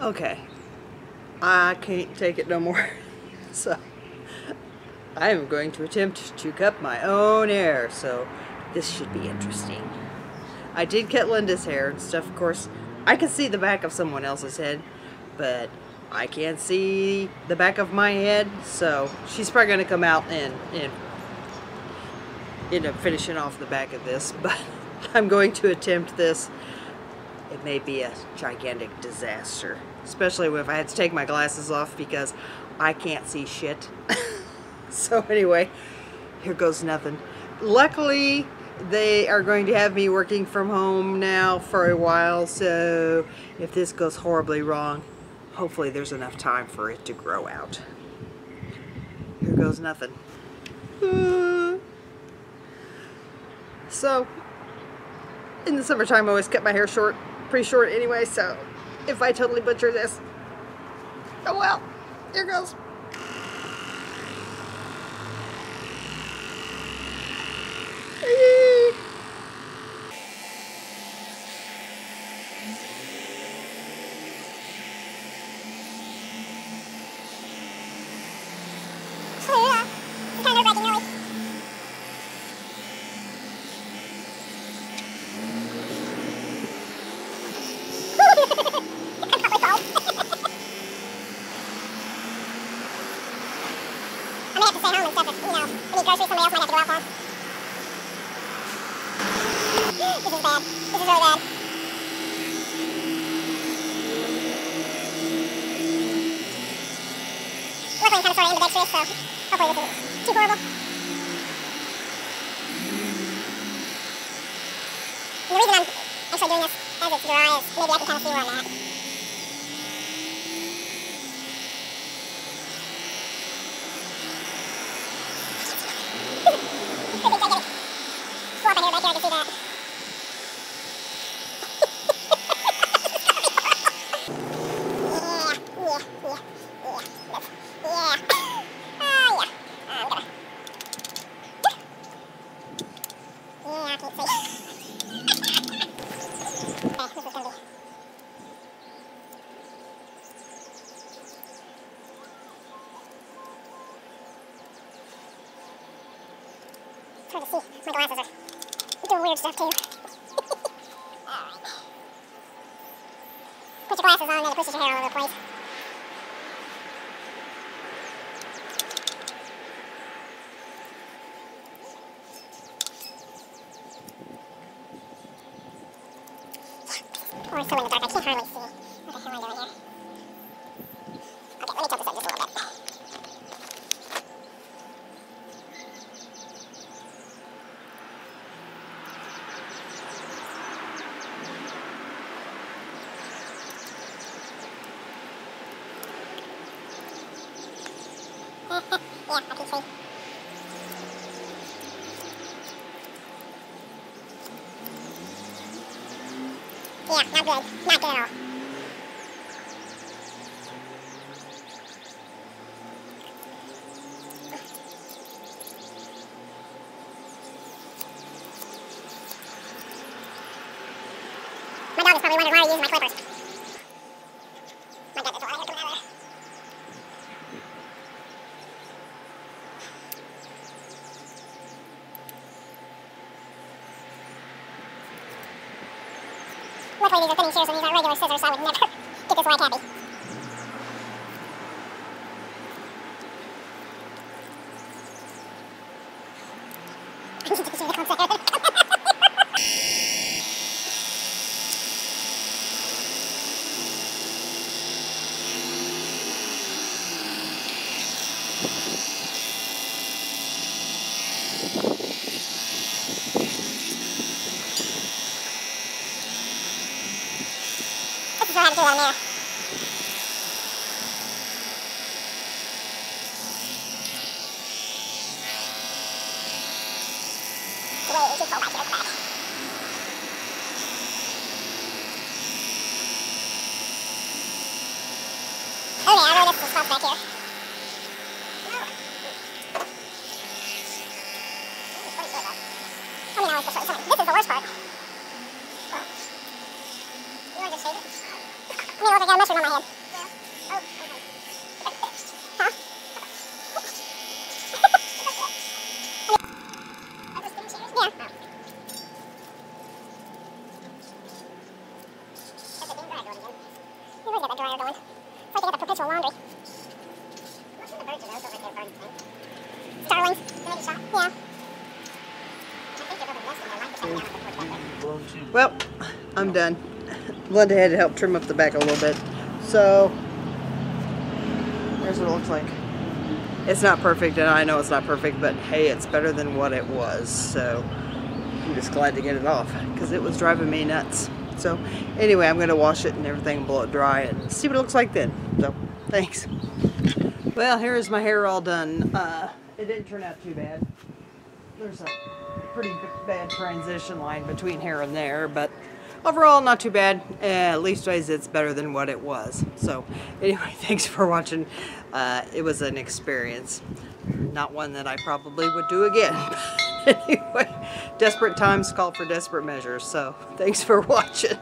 Okay, I can't take it no more. So I am going to attempt to cut my own hair, so this should be interesting. I did cut Linda's hair and stuff, of course. I can see the back of someone else's head, but I can't see the back of my head, so she's probably going to come out and end up finishing off the back of this, but I'm going to attempt this. It may be a gigantic disaster, especially if I had to take my glasses off because I can't see shit. So anyway, here goes nothing. Luckily, they are going to have me working from home now for a while, so if this goes horribly wrong, hopefully there's enough time for it to grow out. Here goes nothing. So, in the summertime I always cut my hair short, pretty short anyway, so if I totally butcher this, oh well, here goes. So hopefully this isn't too horrible. And the reason I'm actually doing this as it's dry is maybe I can kind of see where I'm at. Swap in here back here, I can see that. It's hard to see. My glasses are doing weird stuff too. Alright. Put your glasses on and then it pushes your hair all over the place. Oh, it's so in the dark, I can't hardly see. What the hell am I doing here? Okay, let me tilt this up just a little bit. Yeah, I can see. Yeah, not good. Not good at all. My dog is probably wondering why I'm using my clippers. My God, there's a lot of hair coming out of there. Luckily these are thinning shears and these aren't regular scissors, so I would never get this light happy. I need to see the concept. This is how I have to do that in there. Way too cold back here at the back. Okay, I really missed some spots back here. I mean, I was just this is the worst part. You want to just shave it? I mean, look, I got a mushroom on my head. Yeah. Oh, okay. Huh? Are those spinning shears? Yeah. Oh. That's a damn dryer going again. You always got that dryer going. It's like they got the perpetual laundry. What kind of birds are those over there, birds? Starlings. Maybe shot. Yeah. I think they're over the nest in there. Like the second down the porch back there. Well, I'm done. Glenda had to help trim up the back a little bit. So, here's what it looks like. It's not perfect, and I know it's not perfect, but hey, it's better than what it was. So, I'm just glad to get it off, because it was driving me nuts. So, anyway, I'm going to wash it and everything, blow it dry, and see what it looks like then. So, thanks. Well, here is my hair all done. It didn't turn out too bad. There's a pretty bad transition line between here and there, but overall not too bad. Leastways it's better than what it was. So anyway, thanks for watching. It was an experience, not one that I probably would do again. Anyway, desperate times call for desperate measures. So thanks for watching.